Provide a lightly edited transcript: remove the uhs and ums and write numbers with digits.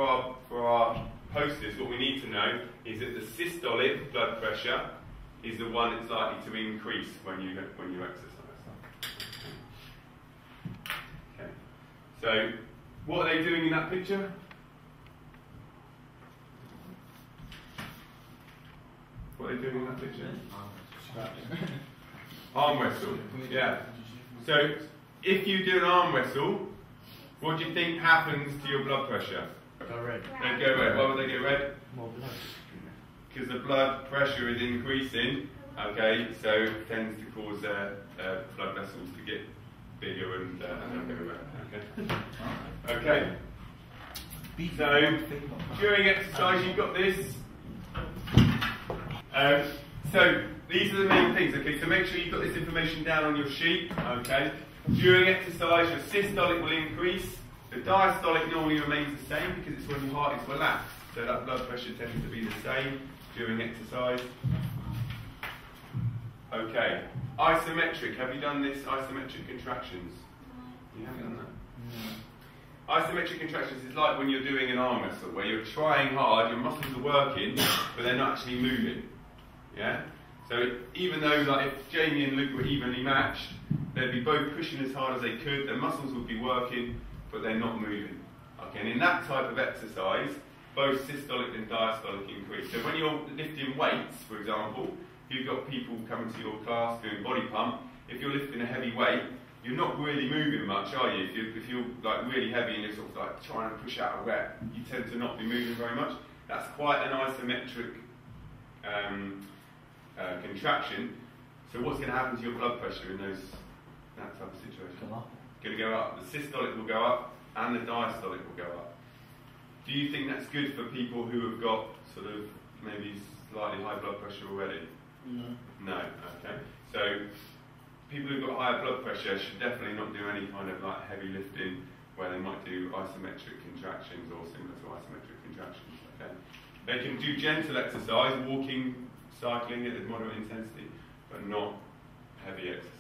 For our posters, what we need to know is that the systolic blood pressure is the one that's likely to increase when you exercise. Okay. So, what are they doing in that picture? What are they doing in that picture? Arm wrestle. Yeah. So, if you do an arm wrestle, what do you think happens to your blood pressure? Go red. They go red. Why would they go red? More blood. Because the blood pressure is increasing. Okay, so it tends to cause blood vessels to get bigger and they'll go red. Okay. Okay. So during exercise, you've got this. So these are the main things. Okay, so make sure you've got this information down on your sheet. Okay. During exercise, your systolic will increase. The diastolic normally remains the same because it's when your heart is relaxed. So that blood pressure tends to be the same during exercise. Okay. Isometric. Have you done this isometric contractions? You haven't done that? No. Isometric contractions is like when you're doing an arm wrestle, where you're trying hard, your muscles are working, but they're not actually moving. Yeah? So even though like if Jamie and Luke were evenly matched, they'd be both pushing as hard as they could, their muscles would be working, but they're not moving. Okay, and in that type of exercise, both systolic and diastolic increase. So when you're lifting weights, for example, if you've got people coming to your class doing body pump, if you're lifting a heavy weight, you're not really moving much, are you? If you're like really heavy and you're sort of like trying to push out a rep, you tend to not be moving very much. That's quite an isometric contraction. So what's going to happen to your blood pressure in that type of situation? Going to go up. The systolic will go up and the diastolic will go up. Do you think that's good for people who have got sort of maybe slightly high blood pressure already? No. No. Okay. So people who've got higher blood pressure should definitely not do any kind of like heavy lifting where they might do isometric contractions or similar to isometric contractions. Okay. They can do gentle exercise, walking, cycling at a moderate intensity, but not heavy exercise.